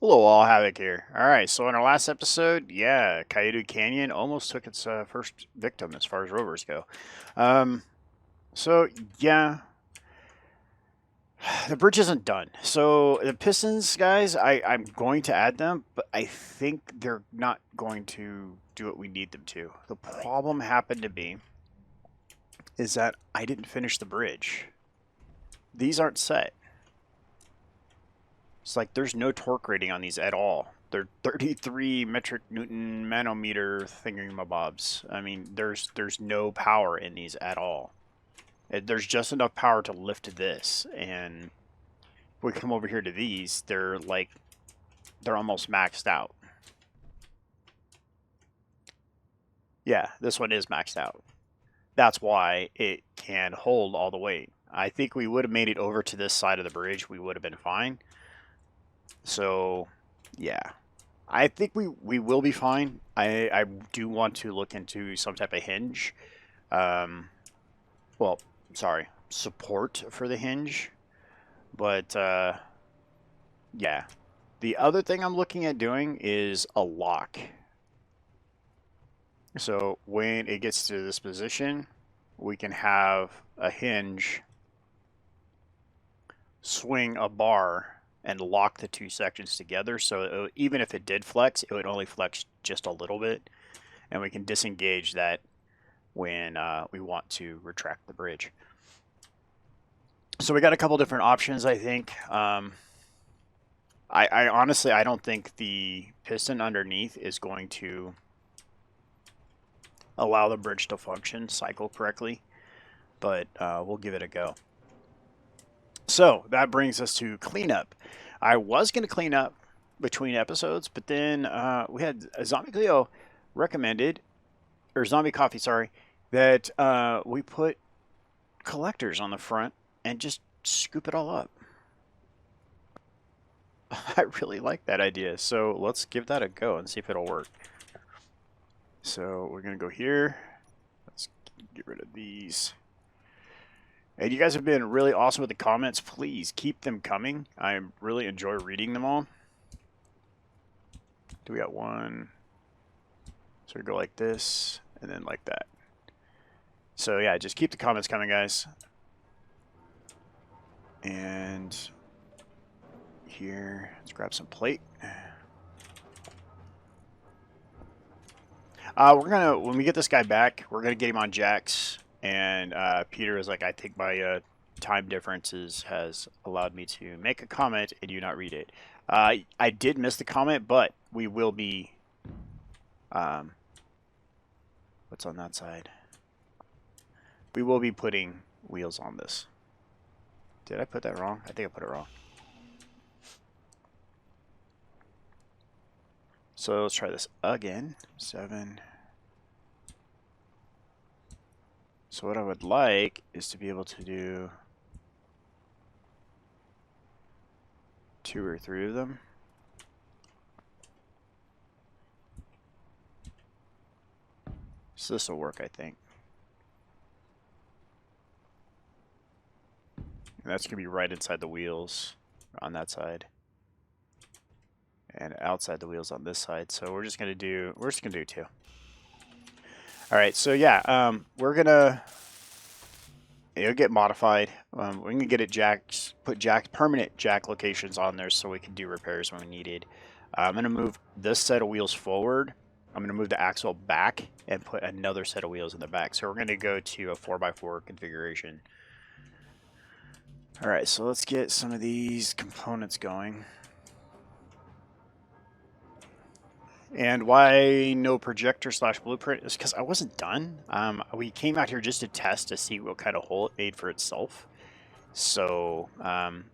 Hello, all Havoc here. All right, so in our last episode, yeah, Cayuga Canyon almost took its first victim as far as rovers go. Um, so yeah, the bridge isn't done. So the pistons, guys, I'm going to add them, but I think they're not going to do what we need them to. The problem happened to be is that I didn't finish the bridge. These aren't set. It's like there's no torque rating on these at all. They're 33 metric Newton manometer thingamabobs. I mean, there's no power in these at all. There's just enough power to lift this, and if we come over here to these, they're almost maxed out. Yeah, this one is maxed out. That's why it can hold all the weight. I think we would have made it over to this side of the bridge. We would have been fine. So, yeah. I think we will be fine. I do want to look into some type of hinge. Um, well, sorry, support for the hinge. But yeah. The other thing I'm looking at doing is a lock. So when it gets to this position, we can have a hinge swing a bar and lock the two sections together. So even if it did flex, it would only flex just a little bit, and we can disengage that when we want to retract the bridge. So we got a couple different options, I think. I honestly, I don't think the piston underneath is going to allow the bridge to function, cycle correctly, but we'll give it a go. So that brings us to cleanup. I was going to clean up between episodes, but then we had Zombie Cleo recommended, or Zombie Coffee, sorry, that we put collectors on the front and just scoop it all up. I really like that idea, so let's give that a go and see if it'll work. So we're going to go here. Let's get rid of these. And you guys have been really awesome with the comments. Please keep them coming. I really enjoy reading them all. Do we got one? So we go like this and then like that. So yeah, just keep the comments coming, guys. And here, let's grab some plate. When we get this guy back, we're gonna get him on jacks. And Peter is like, I think my time differences has allowed me to make a comment and you not read it. I did miss the comment, but we will be. What's on that side? We will be putting wheels on this. Did I put that wrong? I think I put it wrong. So let's try this again. 7. So what I would like is to be able to do 2 or 3 of them. So this will work, I think. And that's going to be right inside the wheels on that side. And outside the wheels on this side. So we're just going to do 2. All right, so yeah, we're going to, it'll get modified. We're going to get it jacks, put permanent jack locations on there so we can do repairs when we needed. I'm going to move this set of wheels forward. I'm going to move the axle back and put another set of wheels in the back. So we're going to go to a 4x4 configuration. All right, so let's get some of these components going. And why no projector / blueprint is because I wasn't done. We came out here just to test to see what kind of hole it made for itself. So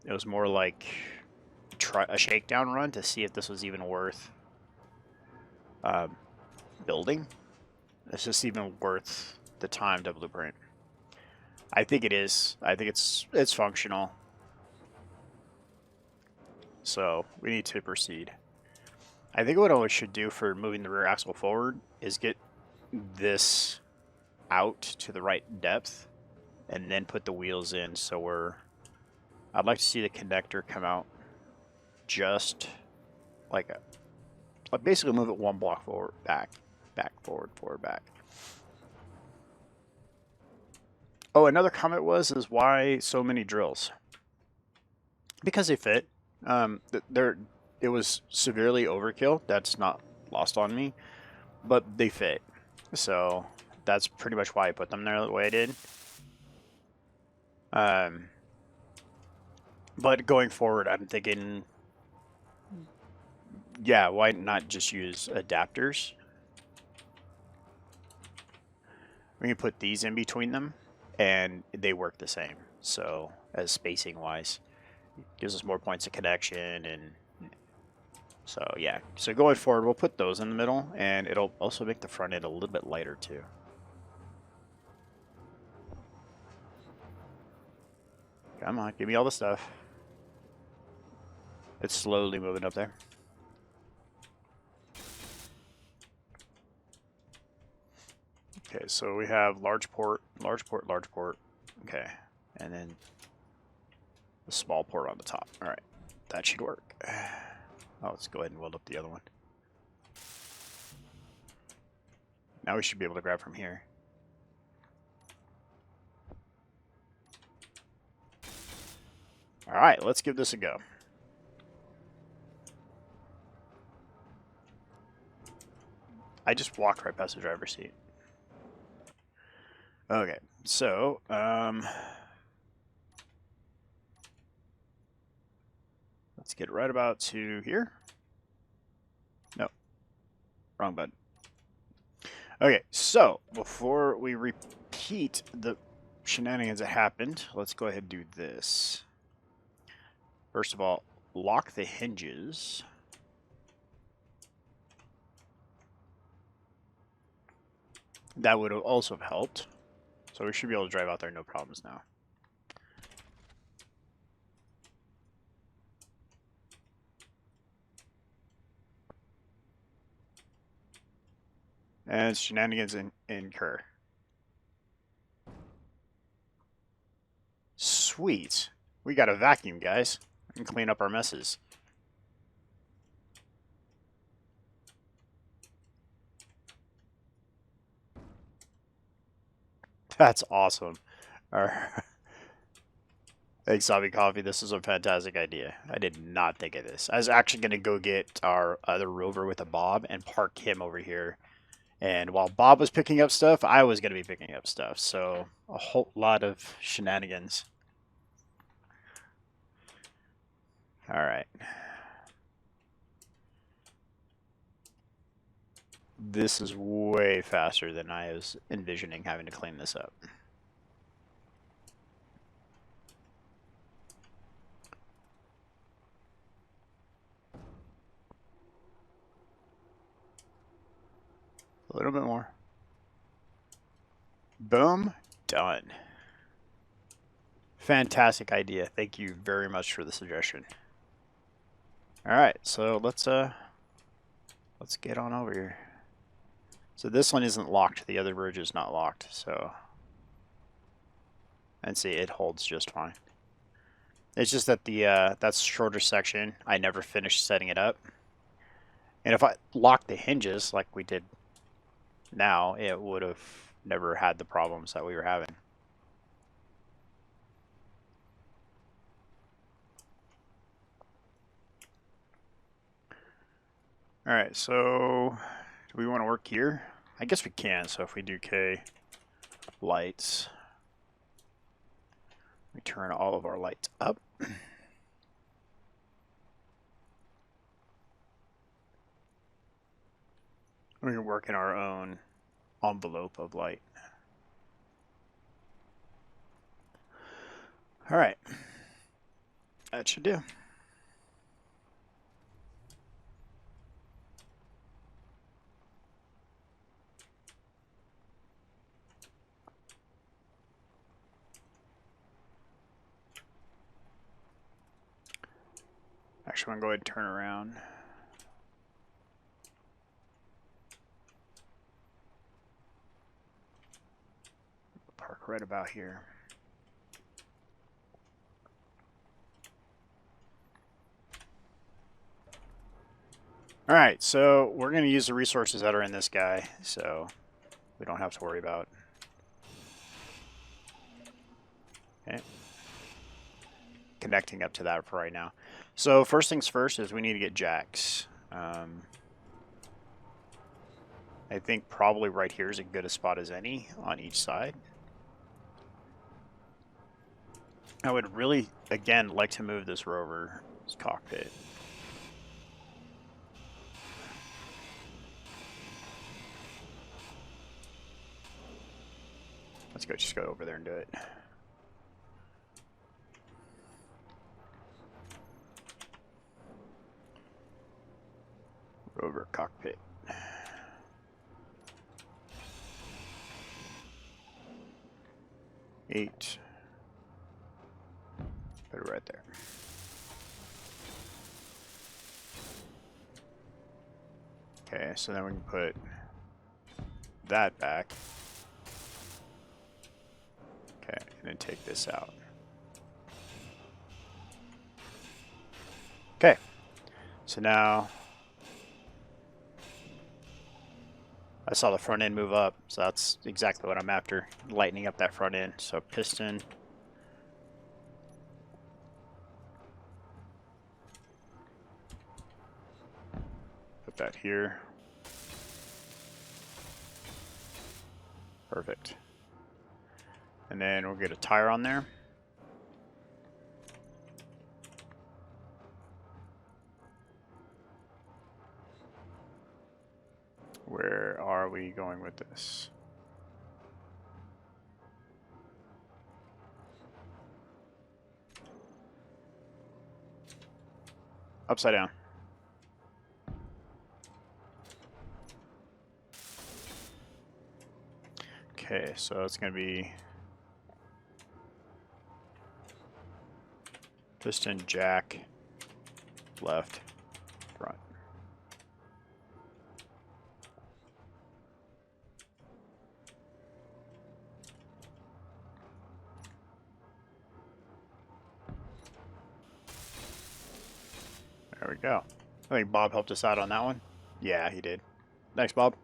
it was more like a shakedown run to see if this was even worth building. It's just even worth the time to blueprint. I think it is. I think it's functional. So we need to proceed. I think what I should do for moving the rear axle forward is get this out to the right depth and then put the wheels in. So I'd like to see the connector come out just like basically move it one block forward, back, back, forward, forward, back. Oh, another comment is why so many drills? Because they fit. It was severely overkill. That's not lost on me, but they fit. So that's pretty much why I put them there the way I did. But going forward, I'm thinking, yeah, why not just use adapters? We can put these in between them, and they work the same. So as spacing wise, gives us more points of connection, and so yeah. So going forward, we'll put those in the middle, and it'll also make the front end a little bit lighter too. Come on, give me all the stuff. It's slowly moving up there. Okay, so we have large port, large port, large port. Okay, and then the small port on the top. All right, that should work. Oh, let's go ahead and weld up the other one. Now we should be able to grab from here. All right, let's give this a go. I just walked right past the driver's seat. Okay, so let's get right about to here. No, wrong button. Okay, so before we repeat the shenanigans that happened, let's go ahead and do this. First of all, lock the hinges. That would have also helped. So we should be able to drive out there no problems now. And shenanigans incur. Sweet. We got a vacuum, guys. We can clean up our messes. That's awesome. Thanks, Zombie Coffee. This is a fantastic idea. I did not think of this. I was actually going to go get our other rover with a Bob and park him over here. And while Bob was picking up stuff, I was going to be picking up stuff. So a whole lot of shenanigans. All right. This is way faster than I was envisioning having to clean this up. A little bit more. Boom. Done. Fantastic idea. Thank you very much for the suggestion. All right, so let's get on over here. So this one isn't locked. The other bridge is not locked. So, and see, it holds just fine. It's just that the that's shorter section. I never finished setting it up. And if I locked the hinges like we did now, it would have never had the problems that we were having. All right, so do we want to work here? I guess we can. So if we do K lights, we turn all of our lights up. We can work in our own envelope of light. All right, that should do. Actually, I'm going to go ahead and turn around. Park right about here. Alright, so we're going to use the resources that are in this guy, so we don't have to worry about. Okay. Connecting up to that for right now. So first things first is we need to get jacks. I think probably right here is as good a spot as any on each side. I would really, again, like to move this rover's cockpit. Let's go, just go over there and do it. Rover cockpit. Eight. Put it right there. Okay, so then we can put that back. Okay, and then take this out. Okay, so now I saw the front end move up, so that's exactly what I'm after, lightening up that front end. So piston. Put that here. Perfect. And then we'll get a tire on there. Where are we going with this? Upside down. Okay, so it's going to be piston, jack, left, front. There we go. I think Bob helped us out on that one. Yeah, he did. Thanks, Bob.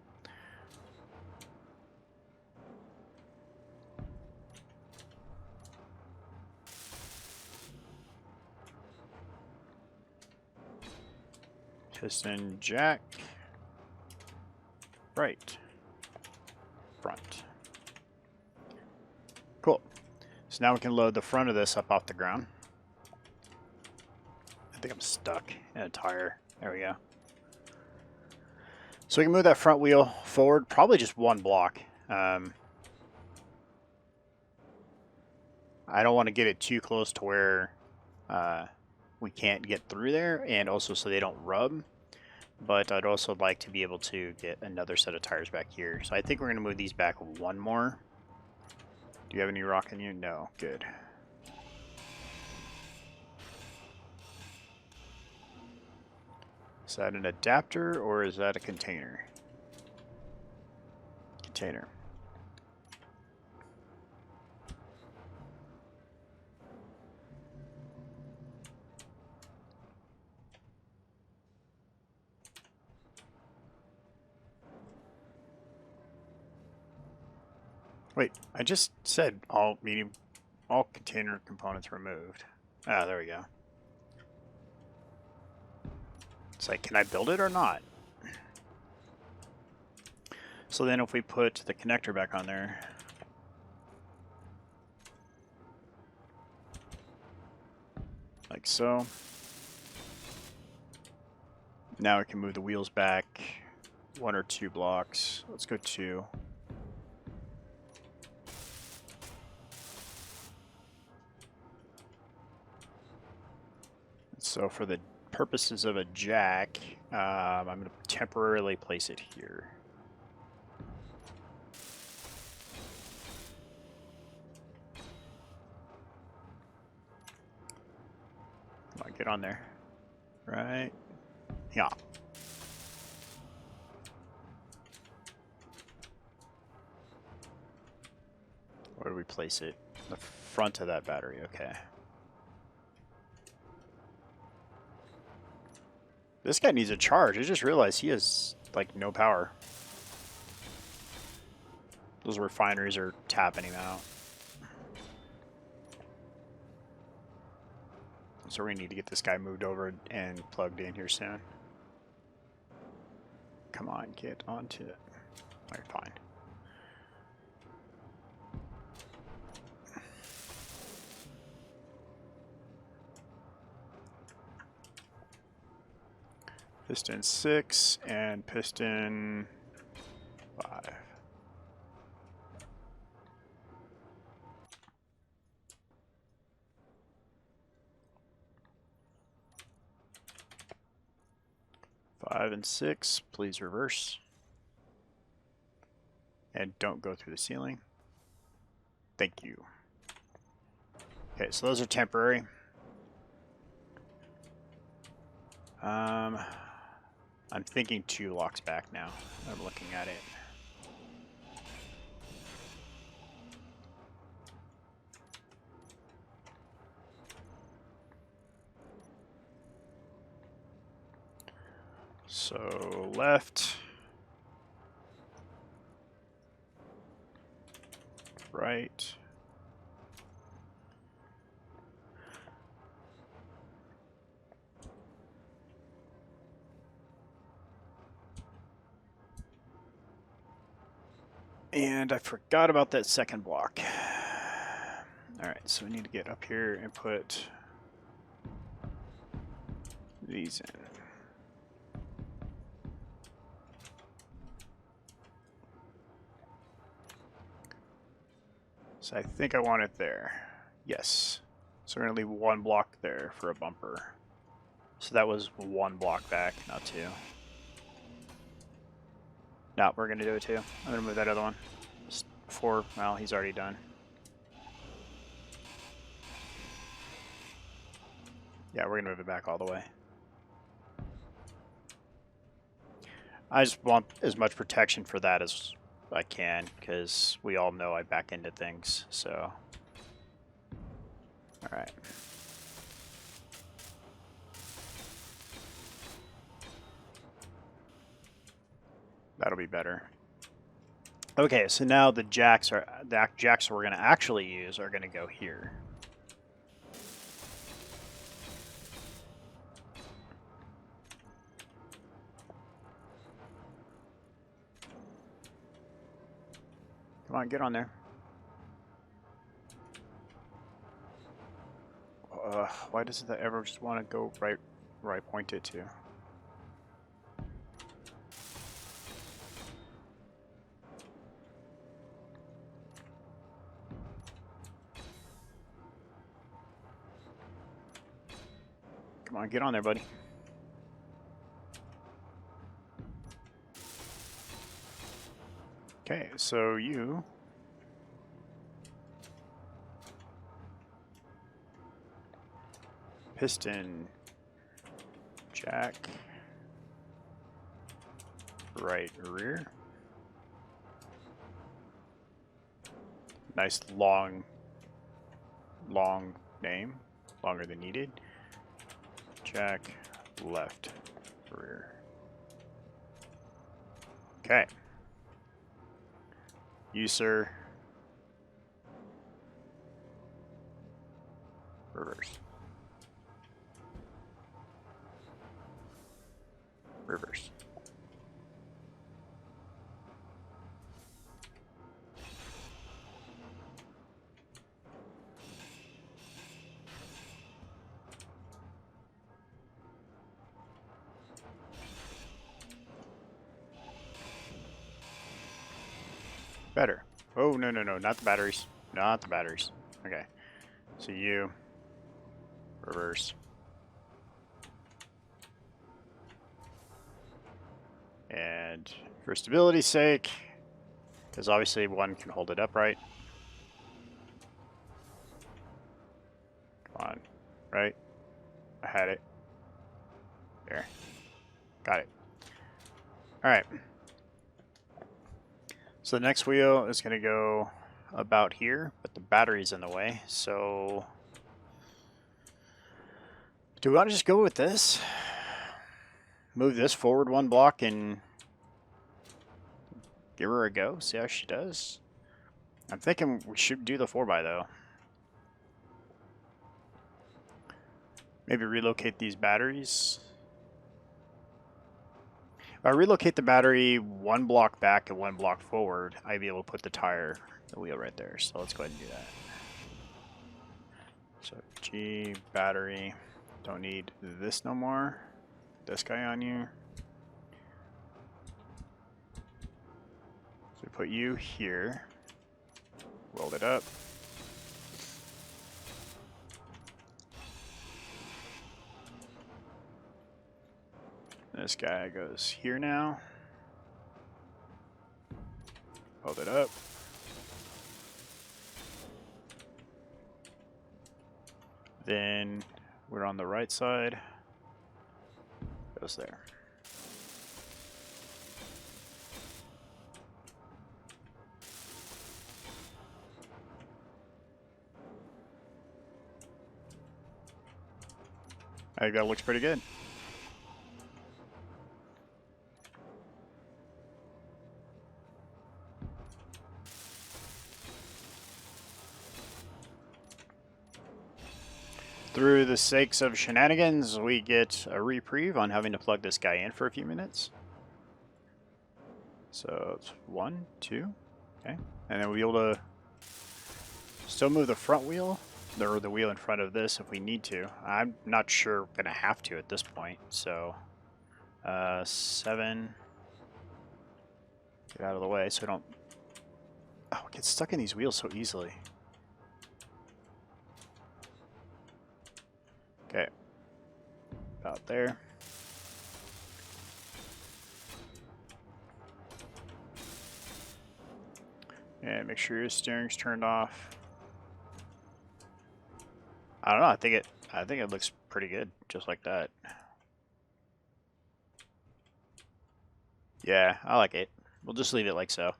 Piston, jack, right, front. Cool. So now we can load the front of this up off the ground. I think I'm stuck in a tire. There we go. So we can move that front wheel forward, probably just one block. I don't want to get it too close to where we can't get through there, and also so they don't rub. But I'd also like to be able to get another set of tires back here. So I think we're going to move these back one more. Do you have any rock in you? No. Good. Is that an adapter or is that a container? Container. Wait, I just said all container components removed. Ah, there we go. It's like, can I build it or not? So then if we put the connector back on there, like so. Now we can move the wheels back 1 or 2 blocks. Let's go 2. So for the purposes of a jack, I'm going to temporarily place it here. Come on, get on there. Right. Yeah. Where do we place it? The front of that battery, okay. This guy needs a charge. I just realized he has, like, no power. Those refineries are tapping him out. So we need to get this guy moved over and plugged in here soon. Come on, get onto it. Alright, fine. Piston 6 and piston 5. Five and 6, please reverse. And don't go through the ceiling. Thank you. Okay, so those are temporary. I'm thinking 2 locks back now. I'm looking at it. So left, right. And I forgot about that second block. Alright, so we need to get up here and put these in. So I think I want it there. Yes. So we're going to leave 1 block there for a bumper. So that was 1 block back, not 2. No, we're going to do it 2. I'm going to move that other one. 4, well, he's already done. Yeah, we're going to move it back all the way. I just want as much protection for that as I can, because we all know I back into things, so. Alright. That'll be better. Okay, so now the jacks we're going to actually use are going to go here. Come on, get on there. Why doesn't that ever just want to go right where I point it to? Come on, get on there, buddy. Okay, so you piston jack right rear. Nice long name, longer than needed. Jack left rear. Okay. You, sir. Reverse. Reverse. Better. Oh, no, no, no, not the batteries. Not the batteries. Okay. So you reverse. And for stability's sake, because obviously one can hold it upright. Come on. Right? I had it. There. Got it. Alright. So the next wheel is going to go about here, but the battery's in the way, so do we want to just go with this? move this forward 1 block and give her a go, see how she does. I'm thinking we should do the 4x though. Maybe relocate these batteries. If I relocate the battery 1 block back and 1 block forward, I'd be able to put the wheel right there. So let's go ahead and do that. So G, battery, don't need this no more. This guy on you. So we put you here. Rolled it up. This guy goes here now. Hold it up. Then we're on the right side. Goes there. I think that looks pretty good. Through the sakes of shenanigans, we get a reprieve on having to plug this guy in for a few minutes. So it's 1, 2, okay. And then we'll be able to still move the front wheel, or the wheel in front of this if we need to. I'm not sure we're gonna have to at this point, so 7. Get out of the way so we don't... Oh, get stuck in these wheels so easily. Okay. About there. And make sure your steering's turned off. I don't know, I think it looks pretty good, just like that. Yeah, I like it. We'll just leave it like so.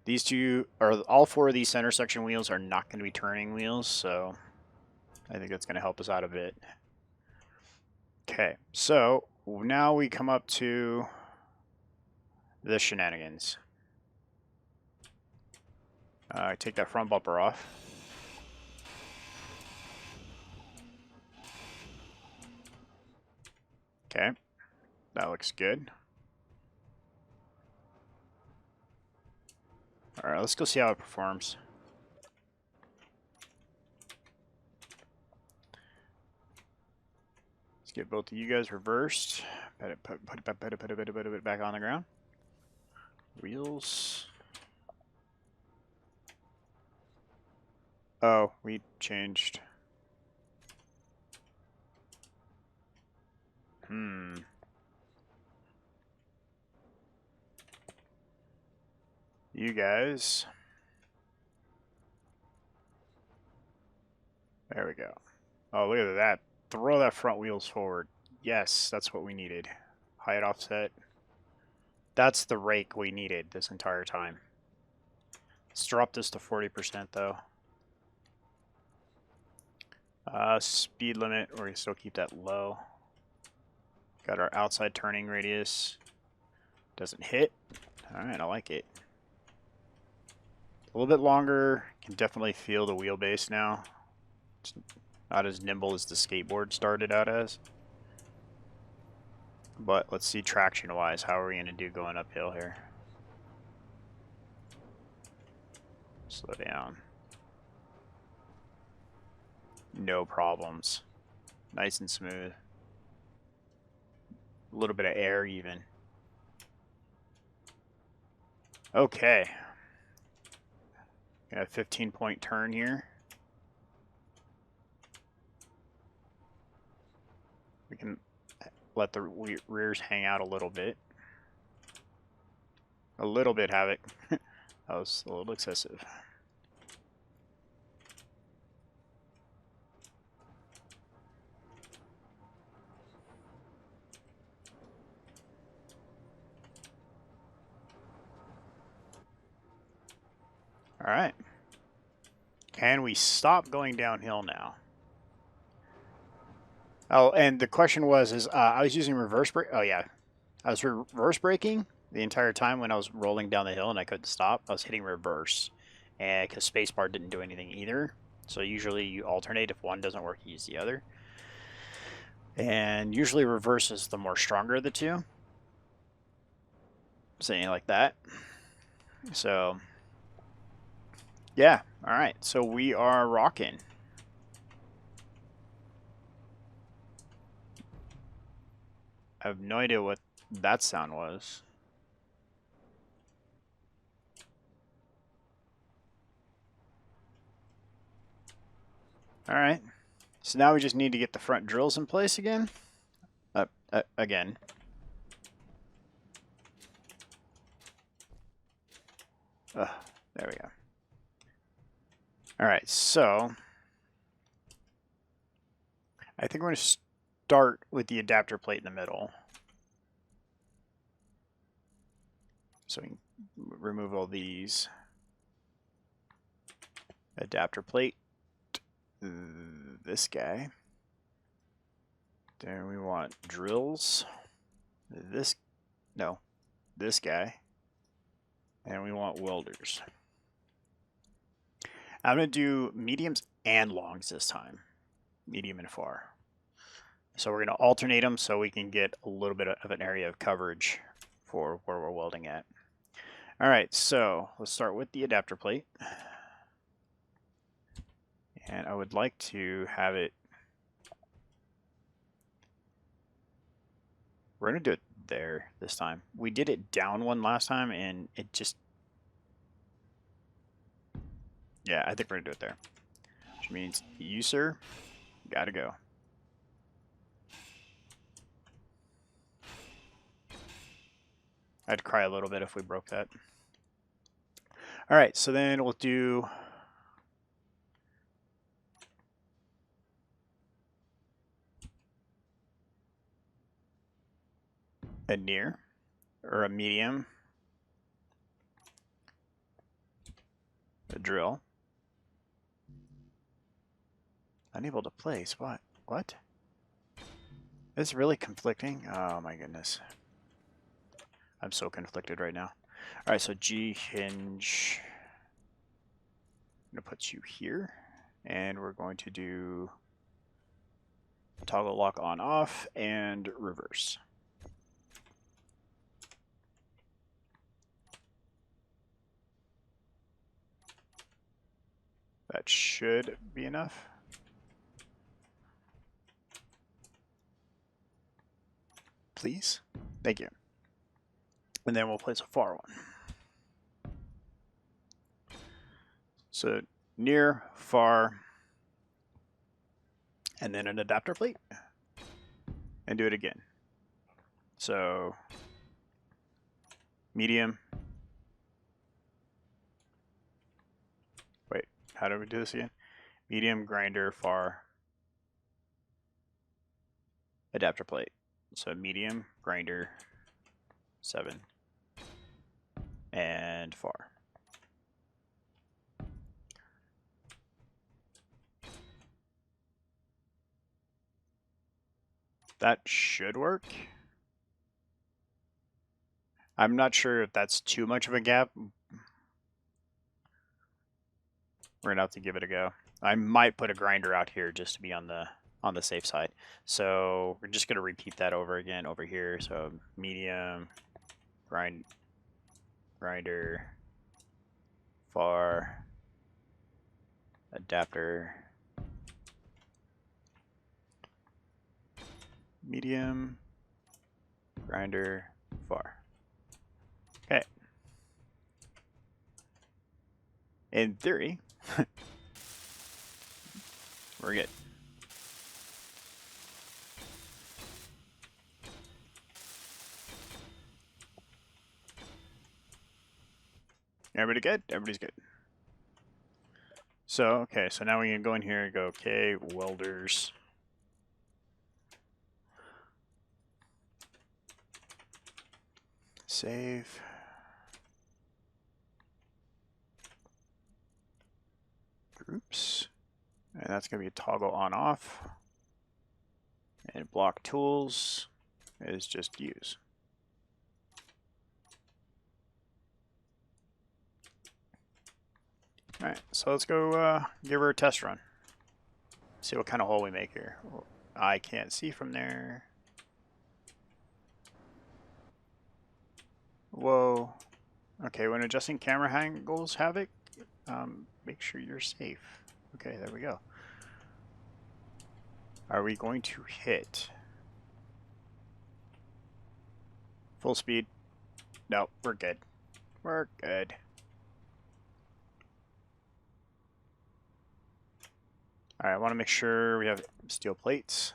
These two, or all 4 of these center section wheels are not going to be turning wheels, so I think that's going to help us out a bit. Okay, so now we come up to the shenanigans. Take that front bumper off. Okay, that looks good. All right, let's go see how it performs. Let's get both of you guys reversed. Put it back on the ground. Wheels. Oh, we changed. You guys. There we go. Oh, look at that. Throw that front wheels forward. Yes, that's what we needed. Height offset. That's the rake we needed this entire time. Let's drop this to 40% though. Speed limit, we're gonna still keep that low. Got our outside turning radius. Doesn't hit. Alright, I like it. A little bit longer. Can definitely feel the wheelbase now. It's not as nimble as the skateboard started out as. But let's see traction-wise, how are we going to do going uphill here? Slow down. No problems. Nice and smooth. A little bit of air even. Okay. Got a 15-point turn here. We can let the rears hang out a little bit. A little bit, Havoc. That was a little excessive. All right. Can we stop going downhill now? Oh, and the question was, I was using reverse brake. Oh yeah, I was reverse braking the entire time when I was rolling down the hill and I couldn't stop. I was hitting reverse, and because spacebar didn't do anything either. So usually you alternate. If one doesn't work, you use the other. And usually reverse is the more stronger of the two. Saying like that. So yeah, all right. So we are rocking. I have no idea what that sound was. All right. So now we just need to get the front drills in place again. Again. There we go. All right, so I think we're going to start with the adapter plate in the middle. So we can remove all these. Adapter plate. This guy. Then we want drills. This guy. And we want welders. I'm going to do mediums and longs this time. Medium and far. So we're going to alternate them so we can get a little bit of an area of coverage for where we're welding at. All right, so let's start with the adapter plate. And I would like to have it... We're going to do it there this time. We did it down one last time, and it just... Yeah, I think we're going to do it there. Which means you, sir, gotta go. I'd cry a little bit if we broke that. All right, so then we'll do... a near, or a medium, a drill. Unable to place, what? What? It's really conflicting? Oh my goodness. I'm so conflicted right now. All right, so G hinge. I'm gonna put you here, and we're going to do toggle lock on off and reverse. That should be enough. Please. Thank you. And then we'll place a far one. So near, far, and then an adapter plate. And do it again. So medium. Wait, how do we do this again? Medium, grinder, far, adapter plate. So medium, grinder, 7, and far. That should work. I'm not sure if that's too much of a gap. We're gonna have to give it a go. I might put a grinder out here just to be on the safe side. So we're just gonna repeat that over again over here. So medium, grinder, far, adapter, medium, grinder, far. Okay. In theory, we're good. Everybody good? Everybody's good. So, okay, so now we can go in here and go, okay, welders. Save. Groups. And that's going to be a toggle on off. And block tools is just use. Alright, so let's go give her a test run. See what kind of hole we make here. I can't see from there. Whoa. Okay, when adjusting camera angles, Havoc, make sure you're safe. Okay, there we go. Are we going to hit? Full speed. No, we're good. We're good. Alright, I want to make sure we have steel plates.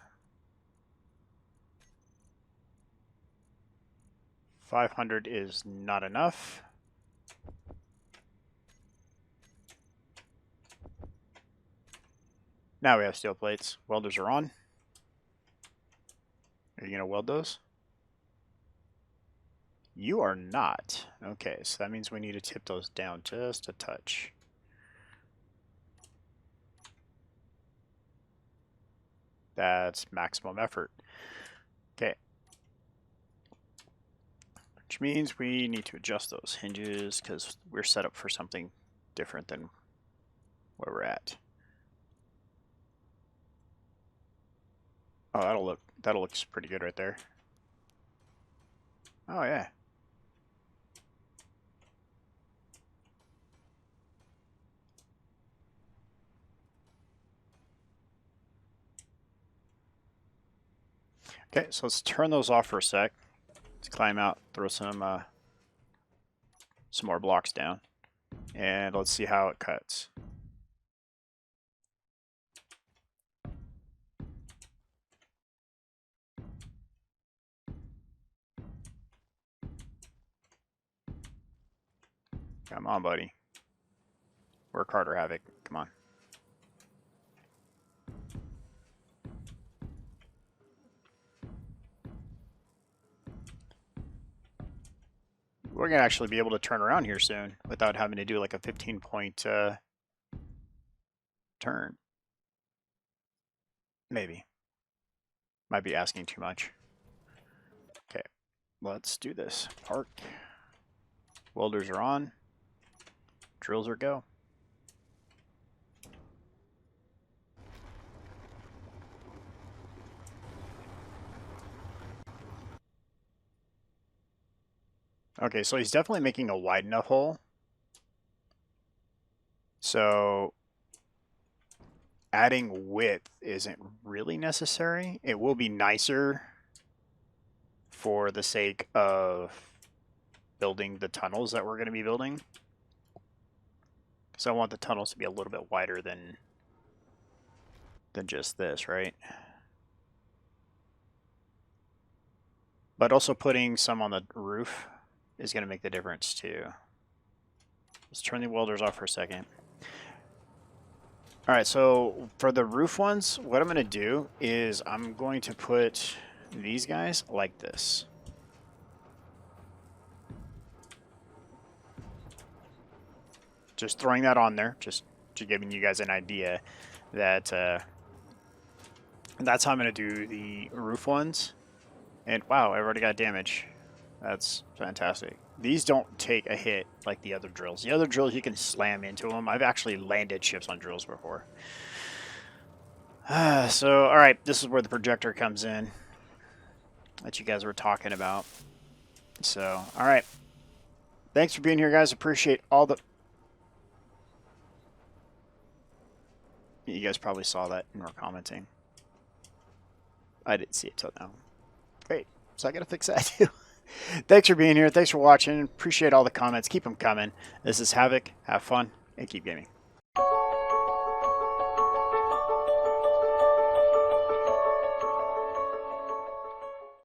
500 is not enough. Now we have steel plates. Welders are on. Are you going to weld those? You are not. Okay, so that means we need to tip those down just a touch. That's maximum effort. Okay. Which means we need to adjust those hinges because we're set up for something different than where we're at. Oh, that looks pretty good right there. Oh yeah. Okay, so let's turn those off for a sec. Let's climb out, throw some more blocks down, and let's see how it cuts. Come on, buddy. Work harder, Havoc. Come on. We're going to actually be able to turn around here soon without having to do like a 15-point turn. Maybe. Might be asking too much. Okay, let's do this. Park. Welders are on. Drills are go. Okay, so he's definitely making a wide enough hole. So adding width isn't really necessary. It will be nicer for the sake of building the tunnels that we're going to be building. So I want the tunnels to be a little bit wider than just this, right? But also putting some on the roof is going to make the difference too. Let's turn the welders off for a second. All right, so for the roof ones, what I'm going to do is I'm going to put these guys like this. Just throwing that on there, just giving you guys an idea that that's how I'm going to do the roof ones. And wow, I already got damage. That's fantastic. These don't take a hit like the other drills. The other drills, you can slam into them. I've actually landed ships on drills before. So, all right, this is where the projector comes in that you guys were talking about. So, all right. Thanks for being here, guys. Appreciate all the... You guys probably saw that and were commenting. I didn't see it till now. Great. So I got to fix that too. Thanks for being here. Thanks for watching. Appreciate all the comments. Keep them coming. This is Havoc. Have fun and keep gaming.